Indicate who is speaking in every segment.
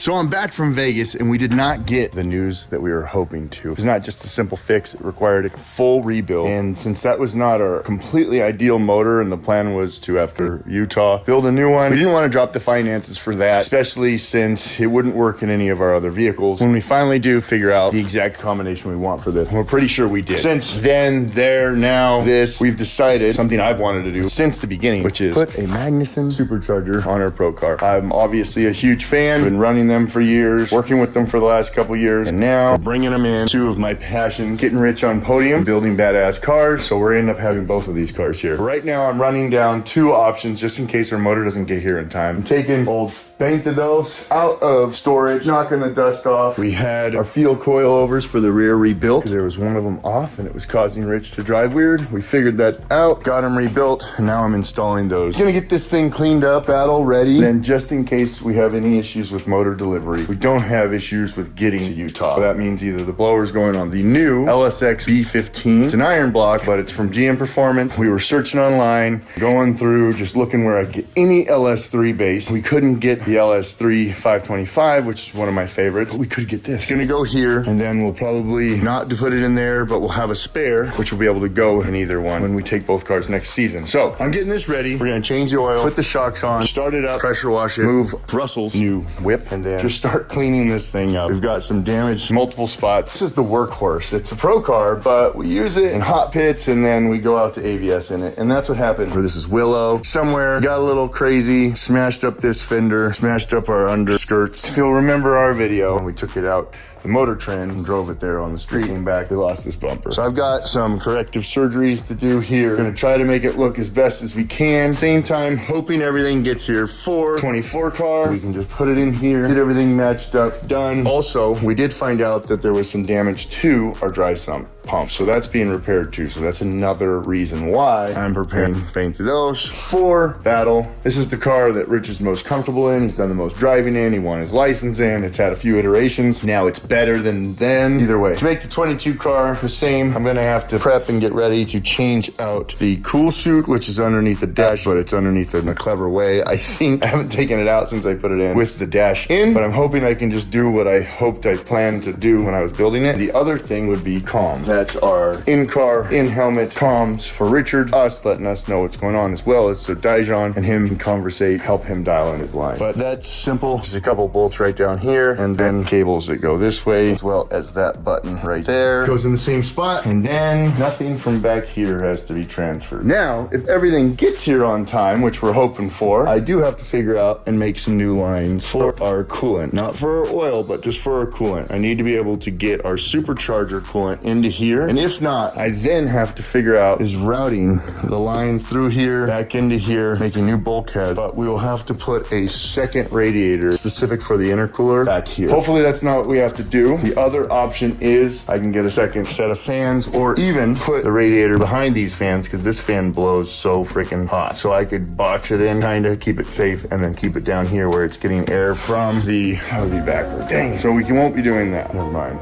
Speaker 1: So I'm back from Vegas and we did not get the news that we were hoping to. It's not just a simple fix, it required a full rebuild. And since that was not our completely ideal motor and the plan was to, after Utah, build a new one, we didn't want to drop the finances for that, especially since it wouldn't work in any of our other vehicles. When we finally do figure out the exact combination we want for this, and we're pretty sure we did. Since then, there, now, this, we've decided something I've wanted to do since the beginning, which is put a Magnuson supercharger on our Pro car. I'm obviously a huge fan, been running them for years, working with them for the last couple years, and now we're bringing them in. Two of my passions, getting rich on podium, building badass cars, so we're ending up having both of these cars here. Right now I'm running down two options just in case our motor doesn't get here in time. I'm taking old Doods out of storage, knocking the dust off. We had our field coilovers for the rear rebuilt because there was one of them off and it was causing Rich to drive weird. We figured that out, got them rebuilt, and now I'm installing those. Gonna get this thing cleaned up, battle ready, and just in case we have any issues with motor delivery, we don't have issues with getting to Utah. So that means either the blower's going on the new LSX B15. It's an iron block, but it's from GM Performance. We were searching online, going through, just looking where I could get any LS3 base. We couldn't get the LS3 525, which is one of my favorites. But we could get this. It's gonna go here, and then we'll probably not put it in there, but we'll have a spare, which will be able to go in either one when we take both cars next season. So I'm getting this ready. We're gonna change the oil, put the shocks on, start it up, pressure wash it, move Russell's new whip, and then just start cleaning this thing up. We've got some damage, multiple spots. This is the workhorse. It's a pro car, but we use it in hot pits, and then we go out to ABS in it. And that's what happened. This is Willow. Somewhere got a little crazy, smashed up this fender, smashed up our underskirts. If you'll remember our video when we took it out the motor trend and drove it there on the street, came back, we lost this bumper. So I've got some corrective surgeries to do here. Gonna try to make it look as best as we can. Same time, hoping everything gets here for 24 car. We can just put it in here, get everything matched up, done. Also, we did find out that there was some damage to our dry sump pump. So that's being repaired too. So that's another reason why I'm preparing paint to those for battle. This is the car that Rich is most comfortable in. He's done the most driving in. He won his license in. It's had a few iterations. Now it's better than then. Either way, to make the 22 car the same, I'm gonna have to prep and get ready to change out the cool suit, which is underneath the dash, but it's underneath it in a clever way. I think I haven't taken it out since I put it in with the dash in, but I'm hoping I can just do what I hoped I planned to do when I was building it. The other thing would be comms. That's our in-car, in-helmet comms for Richard, us letting us know what's going on, as well as so Dijon and him can conversate, help him dial in his line. But that's simple. Just a couple bolts right down here, and then cables that go this way, as well as that button right there. Goes in the same spot, and then nothing from back here has to be transferred. Now, if everything gets here on time, which we're hoping for, I do have to figure out and make some new lines for our coolant. Not for our oil, but just for our coolant. I need to be able to get our supercharger coolant into here, and if not, I then have to figure out is routing the lines through here, back into here, making new bulkhead, but we will have to put a second radiator specific for the intercooler back here. Hopefully that's not what we have to do. The other option is I can get a second set of fans, or even put the radiator behind these fans, because this fan blows so freaking hot. So I could box it in, kind of keep it safe, and then keep it down here where it's getting air from the, that would be backward. Dang, so we won't be doing that. Never mind.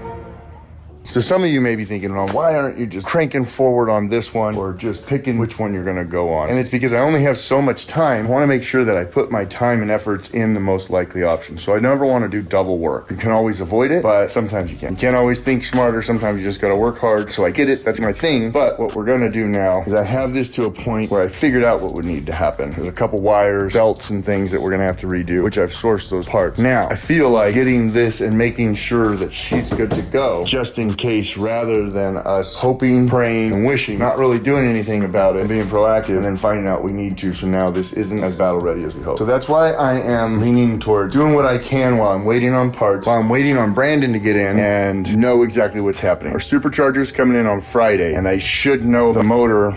Speaker 1: So some of you may be thinking, well, why aren't you just cranking forward on this one or just picking which one you're gonna go on? And it's because I only have so much time. I wanna make sure that I put my time and efforts in the most likely option. So I never wanna do double work. You can always avoid it, but sometimes you can. You can't always think smarter. Sometimes you just gotta work hard. So I get it, that's my thing. But what we're gonna do now is I have this to a point where I figured out what would need to happen. There's a couple wires, belts and things that we're gonna have to redo, which I've sourced those parts. Now, I feel like getting this and making sure that she's good to go, just in case, rather than us hoping, praying, and wishing, not really doing anything about it, and being proactive, and then finding out we need to. So now this isn't as battle ready as we hope. So that's why I am leaning toward doing what I can while I'm waiting on parts, while I'm waiting on Brandon to get in and know exactly what's happening. Our supercharger's coming in on Friday, and I should know the motor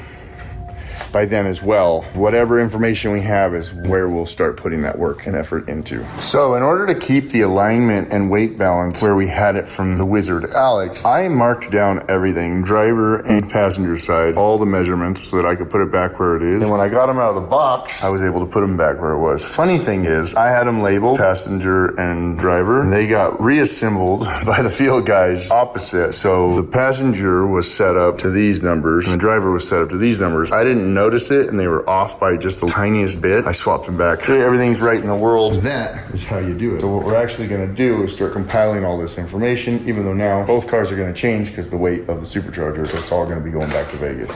Speaker 1: by then as well. Whatever information we have is where we'll start putting that work and effort into. So in order to keep the alignment and weight balance where we had it from the wizard Alex, I marked down everything, driver and passenger side, all the measurements so that I could put it back where it is. And when I got them out of the box, I was able to put them back where it was. Funny thing is, I had them labeled passenger and driver, and they got reassembled by the field guys opposite. So the passenger was set up to these numbers and the driver was set up to these numbers. I didn't know noticed it and they were off by just the tiniest bit, I swapped them back. Okay, everything's right in the world. That is how you do it. So what we're actually gonna do is start compiling all this information, even though now both cars are gonna change because the weight of the supercharger, so it's all gonna be going back to Vegas.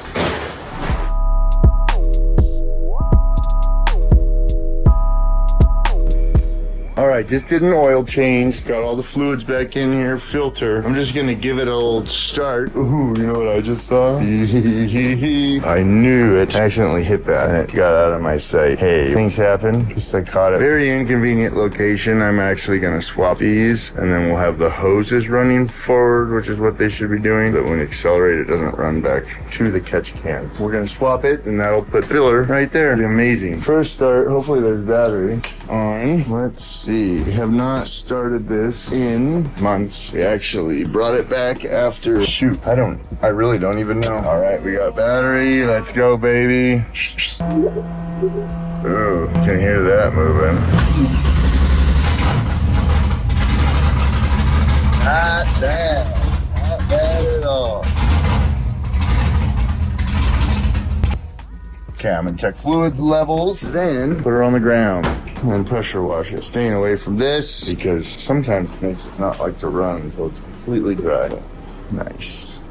Speaker 1: All right, just did an oil change. Got all the fluids back in here, filter. I'm just gonna give it a old start. Ooh, you know what I just saw? I knew it. I accidentally hit that and it got out of my sight. Hey, things happen. Just I caught a very inconvenient location. I'm actually gonna swap these and then we'll have the hoses running forward, which is what they should be doing. That when you accelerate, it doesn't run back to the catch can. We're gonna swap it and that'll put filler right there. It'll be amazing. First start, hopefully there's battery on. Let's see. We have not started this in months. We actually brought it back after, I really don't even know. All right, we got battery. Let's go, baby. Ooh, can hear that moving. Not bad. Not bad at all. Okay, I'm gonna check fluid levels, then put her on the ground and pressure wash it. Staying away from this because sometimes it makes it not like to run until it's completely dry. Nice.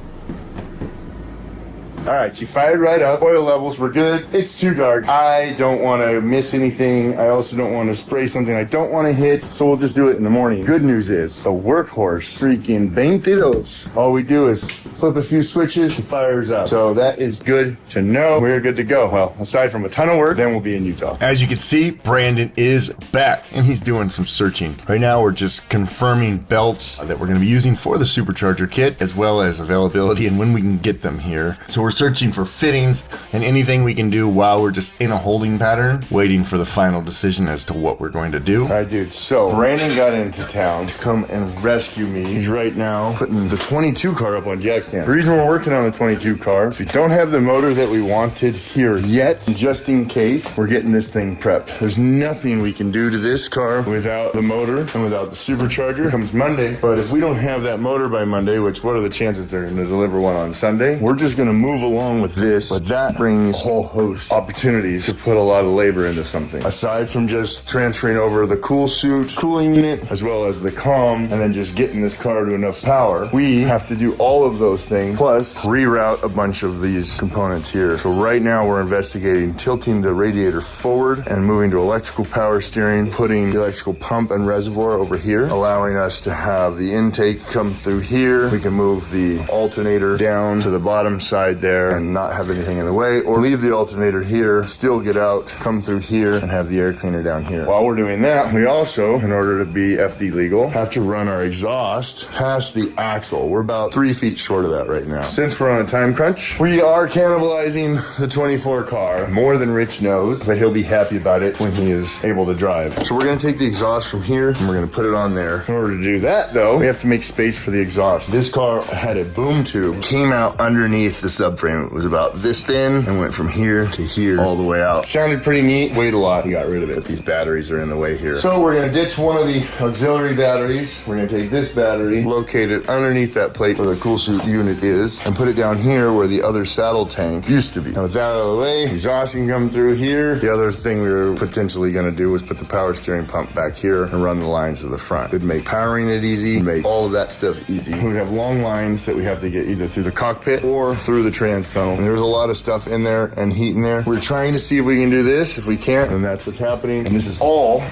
Speaker 1: All right, she fired right up. Oil levels were good. It's too dark. I don't want to miss anything. I also don't want to spray something I don't want to hit, so we'll just do it in the morning. Good news is, a workhorse, freaking 22. All we do is flip a few switches, she fires up. So that is good to know. We're good to go. Well, aside from a ton of work, then we'll be in Utah.
Speaker 2: As you can see, Brandon is back and he's doing some searching. Right now, we're just confirming belts that we're going to be using for the Supercharger kit, as well as availability and when we can get them here. So we're searching for fittings and anything we can do while we're just in a holding pattern, waiting for the final decision as to what we're going to do.
Speaker 1: All right, dude. So Brandon got into town to come and rescue me. He's right now putting the 22 car up on jack stand. The reason we're working on the 22 car is we don't have the motor that we wanted here yet. Just in case, we're getting this thing prepped. There's nothing we can do to this car without the motor and without the supercharger. It comes Monday, but if we don't have that motor by Monday, which what are the chances they're going to deliver one on Sunday? We're just going to move along with this, but that brings a whole host of opportunities to put a lot of labor into something. Aside from just transferring over the cool suit, cooling unit, as well as the comm, and then just getting this car to enough power, we have to do all of those things, plus reroute a bunch of these components here. So right now we're investigating tilting the radiator forward and moving to electrical power steering, putting the electrical pump and reservoir over here, allowing us to have the intake come through here. We can move the alternator down to the bottom side there and not have anything in the way, or leave the alternator here, still get out, come through here, and have the air cleaner down here. While we're doing that, we also, in order to be FD legal, have to run our exhaust past the axle. We're about 3 feet short of that right now. Since we're on a time crunch, we are cannibalizing the 24 car. More than Rich knows, but he'll be happy about it when he is able to drive. So we're gonna take the exhaust from here, and we're gonna put it on there. In order to do that, though, we have to make space for the exhaust. This car had a boom tube, came out underneath the subframe. It was about this thin and went from here to here all the way out. Sounded pretty neat, weighed a lot. We got rid of it. These batteries are in the way here. So we're gonna ditch one of the auxiliary batteries. We're gonna take this battery, locate it underneath that plate where the cool suit unit is, and put it down here where the other saddle tank used to be. Now with that out of the way, exhaust can come through here. The other thing we were potentially gonna do was put the power steering pump back here and run the lines to the front. It'd make powering it easy, make all of that stuff easy. We have long lines that we have to get either through the cockpit or through the trans tunnel. And there's a lot of stuff in there and heat in there. We're trying to see if we can do this. If we can't, then that's what's happening. And this is all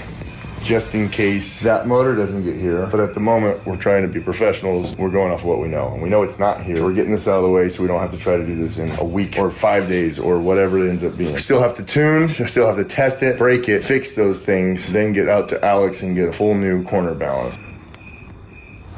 Speaker 1: just in case that motor doesn't get here. But at the moment, we're trying to be professionals. We're going off what we know. And we know it's not here. We're getting this out of the way so we don't have to try to do this in a week or 5 days or whatever it ends up being. Still have to tune, still have to test it, break it, fix those things, then get out to Alex and get a full new corner balance.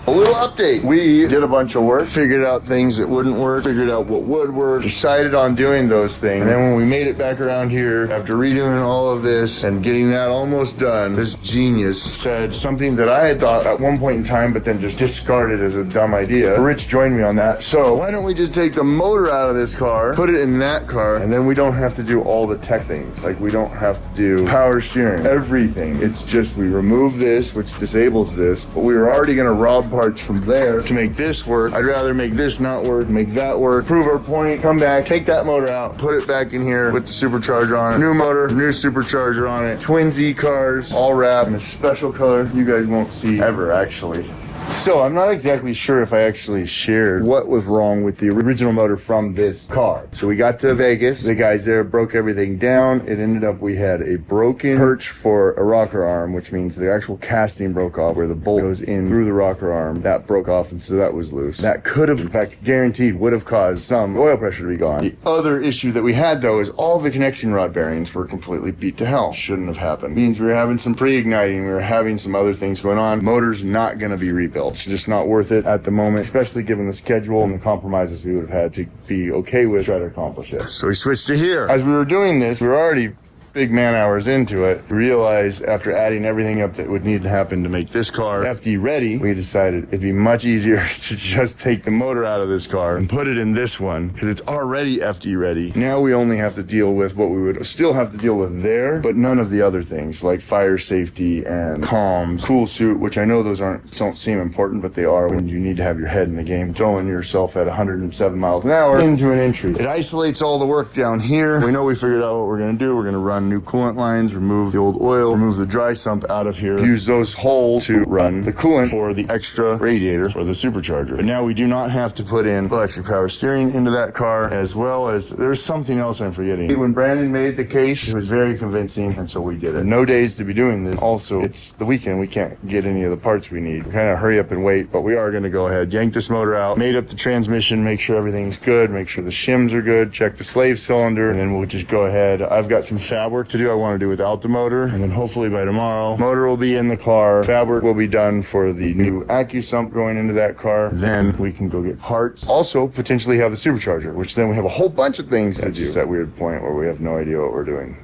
Speaker 1: A little update. We did a bunch of work, figured out things that wouldn't work, figured out what would work, decided on doing those things. And then when we made it back around here, after redoing all of this and getting that almost done, this genius said something that I had thought at one point in time, but then just discarded as a dumb idea. Rich joined me on that. So why don't we just take the motor out of this car, put it in that car, and then we don't have to do all the tech things. Like we don't have to do power steering, everything. It's just we remove this, which disables this, but we were already gonna rob parts from there to make this work. I'd rather make this not work, make that work, prove our point, come back, take that motor out, put it back in here, put the supercharger on it, new motor, new supercharger on it, twin Z cars, all wrapped in a special color you guys won't see ever, actually. So I'm not exactly sure if I actually shared what was wrong with the original motor from this car. So we got to Vegas, the guys there broke everything down. It ended up we had a broken perch for a rocker arm, which means the actual casting broke off where the bolt goes in through the rocker arm. That broke off, and so that was loose. That could have, in fact, guaranteed would have caused some oil pressure to be gone. The other issue that we had though is all the connection rod bearings were completely beat to hell. Shouldn't have happened. Means we were having some pre-igniting, we were having some other things going on. Motor's not gonna be rebuilt. It's just not worth it at the moment, especially given the schedule and the compromises we would have had to be okay with to try to accomplish it. So we switched to here. As we were doing this, we were already big man hours into it. We realized after adding everything up that would need to happen to make this car FD ready, we decided it'd be much easier to just take the motor out of this car and put it in this one because it's already FD ready. Now we only have to deal with what we would still have to deal with there, but none of the other things like fire safety and comms, cool suit, which I know those don't seem important, but they are when you need to have your head in the game, throwing yourself at 107 miles an hour into an entry. It isolates all the work down here. We know we figured out what we're gonna do. We're gonna run new coolant lines, remove the old oil, remove the dry sump out of here, use those holes to run the coolant for the extra radiator for the supercharger. But now we do not have to put in electric power steering into that car, as well as there's something else I'm forgetting. When Brandon made the case, it was very convincing, and so we did it. No days to be doing this. Also, it's the weekend. We can't get any of the parts we need. We kind of hurry up and wait, but we are going to go ahead, yank this motor out, made up the transmission, make sure everything's good, make sure the shims are good, check the slave cylinder, and then we'll just go ahead. I've got some fab work to do I want to do without the motor, and then hopefully by tomorrow, motor will be in the car, fab work will be done for the new AccuSump going into that car, then we can go get parts. Also, potentially have the supercharger, which then we have a whole bunch of things to do. It's just that weird point where we have no idea what we're doing.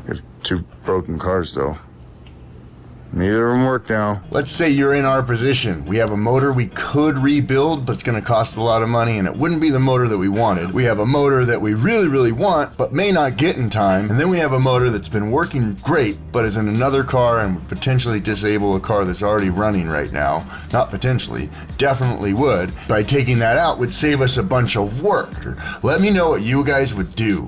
Speaker 1: We have two broken cars though. Neither of them work now.
Speaker 2: Let's say you're in our position. We have a motor we could rebuild, but it's gonna cost a lot of money, and it wouldn't be the motor that we wanted. We have a motor that we really, really want, but may not get in time. And then we have a motor that's been working great, but is in another car and would potentially disable a car that's already running right now. Not potentially, definitely would. By taking that out would save us a bunch of work. Let me know what you guys would do.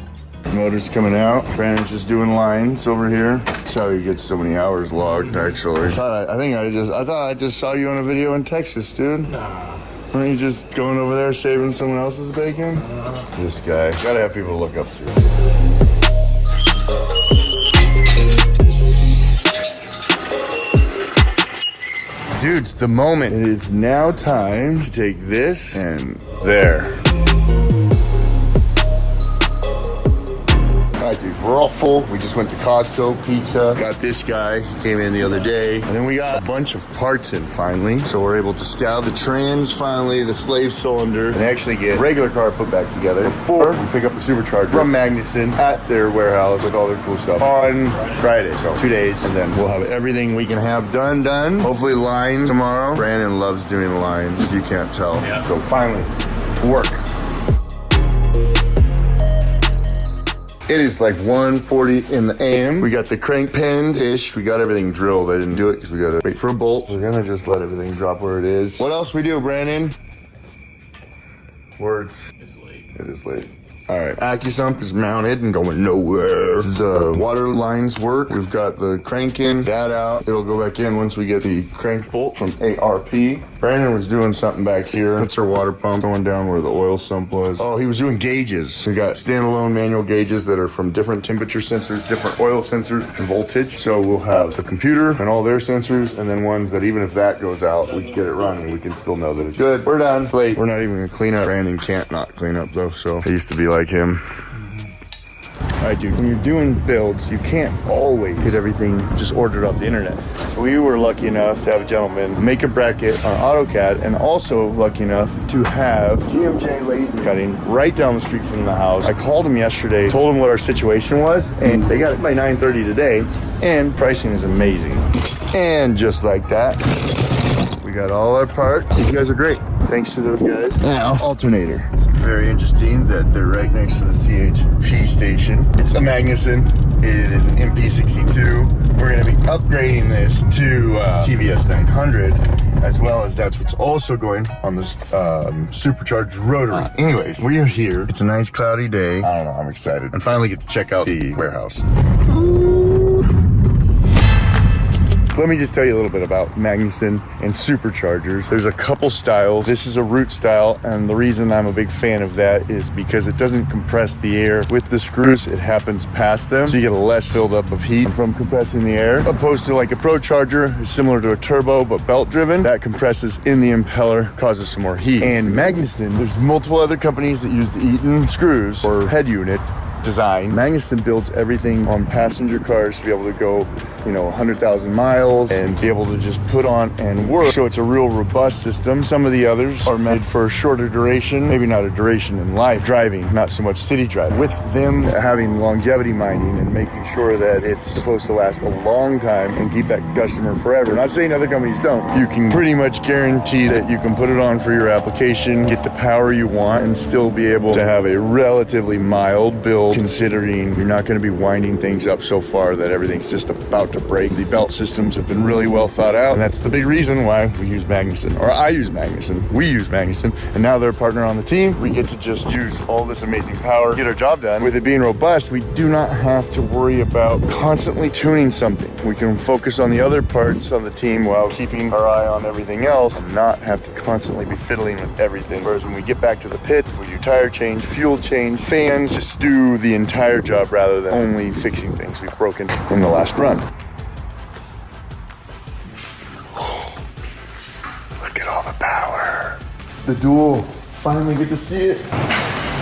Speaker 1: Motor's coming out. Brandon's just doing lines over here. That's how he gets so many hours logged, actually. I thought I just saw you on a video in Texas, dude.
Speaker 3: Nah.
Speaker 1: Weren't you just going over there saving someone else's bacon? This guy. Gotta have people to look up to. Dudes, the moment. It is now time to take this and there. Alright dudes, we're all full. We just went to Costco, pizza. Got this guy, he came in the other day. And then we got a bunch of parts in finally. So we're able to stab the trans finally, the slave cylinder, and actually get a regular car put back together before we pick up the supercharger from Magnuson at their warehouse with all their cool stuff on Friday. So 2 days, and then we'll have everything we can have done. Hopefully lines tomorrow. Brandon loves doing lines, if you can't tell.
Speaker 3: Yeah.
Speaker 1: So finally, to work. It is like 1:40 in the AM. We got the crank pins-ish. We got everything drilled. I didn't do it because we gotta wait for a bolt. We're gonna just let everything drop where it is. What else we do, Brandon? Words.
Speaker 3: It's late.
Speaker 1: It is late. All right, AccuSump is mounted and going nowhere. The water lines work. We've got the crank in, that out. It'll go back in once we get the crank bolt from ARP. Brandon was doing something back here. That's our water pump going down where the oil sump was. Oh, he was doing gauges. We got standalone manual gauges that are from different temperature sensors, different oil sensors, and voltage. So we'll have the computer and all their sensors, and then ones that even if that goes out, we can get it running. We can still know that it's good. We're done. It's late. We're not even gonna clean up. Brandon can't not clean up though, so I used to be like him. All right, dude, when you're doing builds, you can't always get everything just ordered off the internet. So we were lucky enough to have a gentleman make a bracket on AutoCAD, and also lucky enough to have GMJ laser cutting right down the street from the house. I called him yesterday, told him what our situation was, and they got it by 9:30 today, and pricing is amazing. And just like that, we got all our parts. These guys are great. Thanks to those guys. Now, alternator. It's very interesting that they're right next to the CHP station. It's a Magnuson. It is an MP62. We're going to be upgrading this to TVS 900, as well as that's what's also going on this supercharged rotary. Anyways, we are here. It's a nice cloudy day. I don't know, I'm excited. And finally get to check out the warehouse. Let me just tell you a little bit about Magnuson and superchargers. There's a couple styles. This is a root style, and the reason I'm a big fan of that is because it doesn't compress the air with the screws. It happens past them, so you get a less buildup of heat from compressing the air, opposed to like a Pro Charger, similar to a turbo but belt driven. That compresses in the impeller, causes some more heat. And Magnuson, there's multiple other companies that use the Eaton screws or head unit design. Magnuson builds everything on passenger cars to be able to go, 100,000 miles and be able to just put on and work. So it's a real robust system. Some of the others are made for a shorter duration, maybe not a duration in life driving, not so much city driving. With them having longevity mining and making sure that it's supposed to last a long time and keep that customer forever. Not saying other companies don't. You can pretty much guarantee that you can put it on for your application, get the power you want, and still be able to have a relatively mild build, considering you're not going to be winding things up so far that everything's just about to break. The belt systems have been really well thought out, and that's the big reason why we use Magnuson, or I use Magnuson, we use Magnuson, and now they're a partner on the team. We get to just use all this amazing power, get our job done. With it being robust, we do not have to worry about constantly tuning something. We can focus on the other parts on the team while keeping our eye on everything else and not have to constantly be fiddling with everything. Whereas when we get back to the pits, we do tire change, fuel change, fans, just do the entire job rather than only fixing things we've broken in the last run. Look at all the power. The dual, finally get to see it.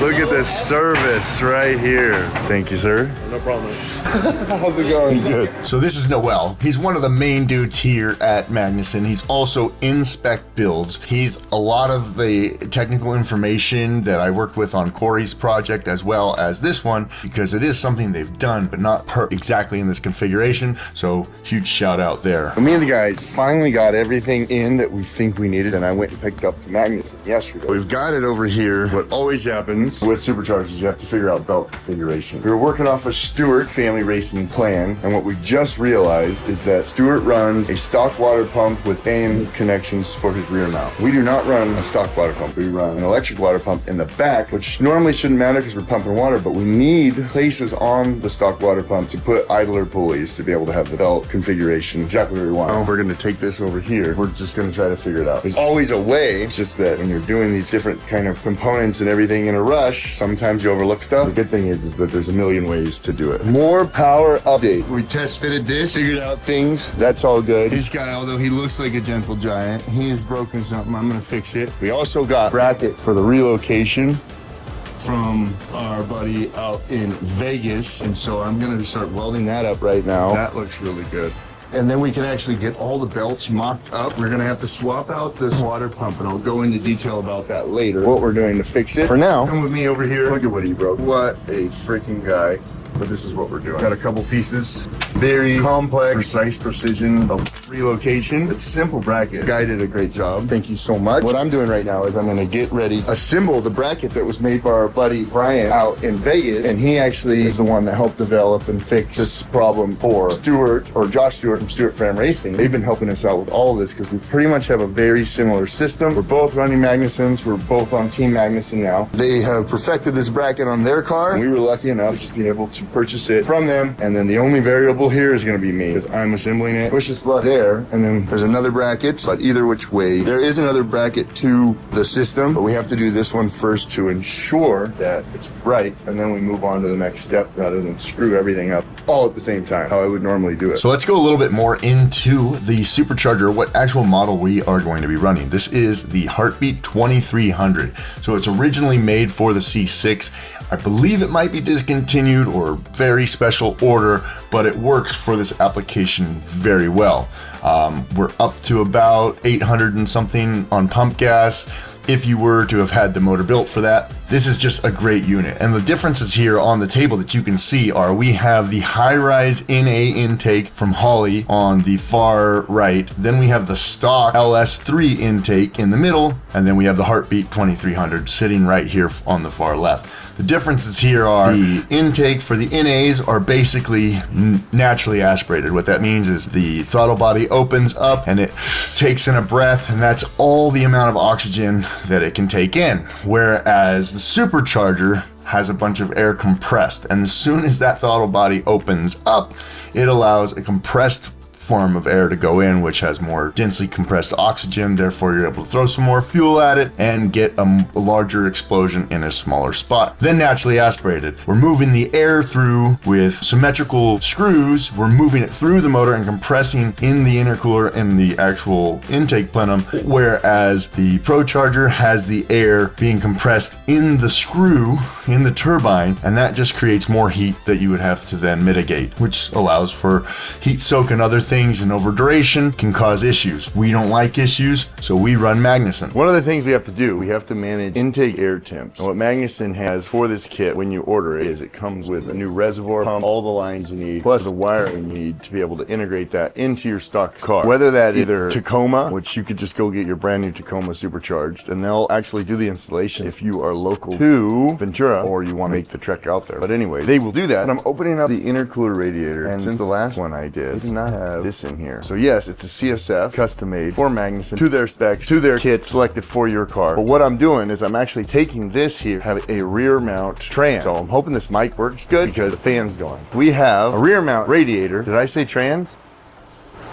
Speaker 1: Look at this service right here. Thank you, sir.
Speaker 3: No problem.
Speaker 1: How's it going? Good.
Speaker 2: So this is Noel. He's one of the main dudes here at Magnuson. He's also in spec builds. He's a lot of the technical information that I worked with on Corey's project as well as this one, because it is something they've done, but not exactly in this configuration. So huge shout out there.
Speaker 1: Me and the guys finally got everything in that we think we needed, and I went and picked up the Magnuson yesterday. We've got it over here. What always happens with superchargers, you have to figure out belt configuration. We were working off a Stewart family racing plan, and what we just realized is that Stewart runs a stock water pump with AIM connections for his rear mount. We do not run a stock water pump. We run an electric water pump in the back, which normally shouldn't matter because we're pumping water, but we need places on the stock water pump to put idler pulleys to be able to have the belt configuration exactly where we want. Now we're going to take this over here. We're just going to try to figure it out. There's always a way. It's just that when you're doing these different kind of components and everything in a rush, sometimes you overlook stuff. The good thing is that there's a million ways to do it. More power update. We test fitted this, figured out things. That's all good. This guy, although he looks like a gentle giant, he has broken something. I'm gonna fix it. We also got bracket for the relocation from our buddy out in Vegas, and so I'm gonna start welding that up right now. That looks really good. And then we can actually get all the belts mocked up. We're gonna have to swap out this water pump, and I'll go into detail about that later, what we're doing to fix it. For now, come with me over here. Look at what he broke. What a freaking guy. But this is what we're doing. Got a couple pieces. Very complex, precise precision of relocation. It's simple bracket. The guy did a great job. Thank you so much. What I'm doing right now is I'm gonna get ready, assemble the bracket that was made by our buddy Brian out in Vegas. And he actually is the one that helped develop and fix this problem for Stewart, or Josh Stewart from Stewart Fram Racing. They've been helping us out with all of this because we pretty much have a very similar system. We're both running Magnusons. We're both on Team Magnuson now. They have perfected this bracket on their car. And we were lucky enough to just be able to purchase it from them, and then the only variable here is going to be me because I'm assembling it. Push this lug there, and then there's another bracket, but either which way, there is another bracket to the system, but we have to do this one first to ensure that it's right, and then we move on to the next step rather than screw everything up all at the same time, how I would normally do it.
Speaker 2: So let's go a little bit more into the Supercharger, what actual model we are going to be running. This is the Heartbeat 2300. So it's originally made for the C6. I believe it might be discontinued or very special order, but it works for this application very well. We're up to about 800 and something on pump gas. If you were to have had the motor built for that, This is just a great unit. And the differences here on the table that you can see are we have the high-rise NA intake from Holley on the far right. Then we have the stock LS3 intake in the middle. And then we have the Heartbeat 2300 sitting right here on the far left. The differences here are the intake for the NAs are basically naturally aspirated. What that means is the throttle body opens up and it takes in a breath, and that's all the amount of oxygen that it can take in. Whereas the Supercharger has a bunch of air compressed, and as soon as that throttle body opens up, it allows a compressed form of air to go in, which has more densely compressed oxygen. Therefore, you're able to throw some more fuel at it and get a larger explosion in a smaller spot. Then naturally aspirated. We're moving the air through with symmetrical screws. We're moving it through the motor and compressing in the intercooler and the actual intake plenum, whereas the ProCharger has the air being compressed in the screw, in the turbine, and that just creates more heat that you would have to then mitigate, which allows for heat soak and other things, and over duration can cause issues. We don't like issues, so we run Magnuson.
Speaker 1: One of the things we have to do, we have to manage intake air temps. And what Magnuson has for this kit when you order it is it comes with a new reservoir pump, all the lines you need, plus the wiring you need to be able to integrate that into your stock car. Whether that either Tacoma, which you could just go get your brand new Tacoma supercharged, and they'll actually do the installation if you are local to Ventura or you want to make the trek out there. But anyway, they will do that. And I'm opening up the intercooler radiator, and since the last one I did not have this in here. So yes, it's a CSF custom made for Magnuson to their specs, to their kit selected for your car. But what I'm doing is I'm actually taking this here, have a rear mount trans. So I'm hoping this mic works good because the fan's going. We have a rear mount radiator. Did I say trans?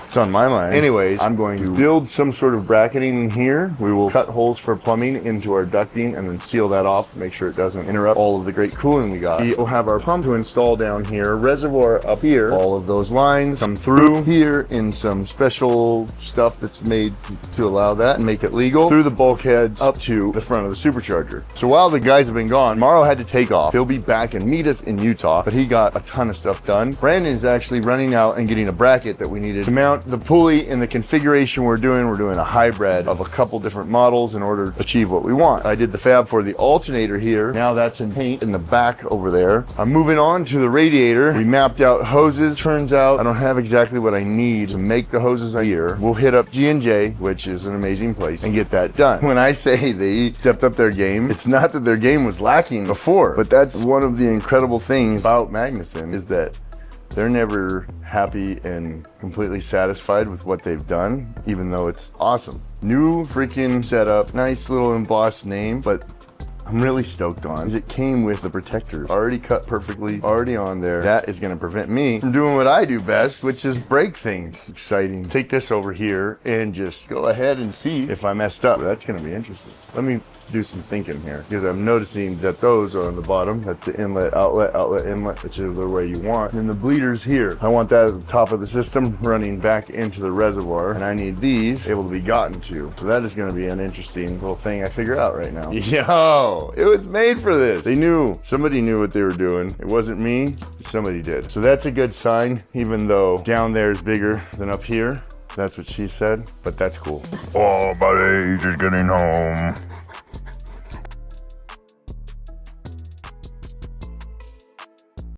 Speaker 1: It's on my mind. Anyways, I'm going to build some sort of bracketing in here. We will cut holes for plumbing into our ducting and then seal that off to make sure it doesn't interrupt all of the great cooling we got. We will have our pump to install down here, reservoir up here. All of those lines come through here in some special stuff that's made to allow that and make it legal through the bulkheads up to the front of the Supercharger. So while the guys have been gone, Morrow had to take off. He'll be back and meet us in Utah, but he got a ton of stuff done. Brandon is actually running out and getting a bracket that we needed to mount the pulley. In the configuration we're doing a hybrid of a couple different models in order to achieve what we want. I did the fab for the alternator here. Now that's in paint in the back over there. I'm moving on to the radiator. We mapped out hoses. Turns out I don't have exactly what I need to make the hoses here. We'll hit up G&J, which is an amazing place, and get that done. When I say they stepped up their game, it's not that their game was lacking before, but that's one of the incredible things about Magnuson is that they're never happy and completely satisfied with what they've done, even though it's awesome. New freaking setup, nice little embossed name, but I'm really stoked on is it came with the protectors already cut perfectly, already on there. That is going to prevent me from doing what I do best, which is break things. Exciting. Take this over here and just go ahead and see if I messed up. That's going to be interesting. Let me do some thinking here because I'm noticing that those are on the bottom. That's the inlet, outlet, outlet, inlet, whichever way you want. And the bleeders here, I want that at the top of the system running back into the reservoir, and I need these able to be gotten to. So that is going to be an interesting little thing I figure out right now. Yo, it was made for this. They knew. Somebody knew what they were doing. It wasn't me. Somebody did. So that's a good sign, even though down there is bigger than up here. That's what she said, but that's cool. Oh, buddy, just getting home.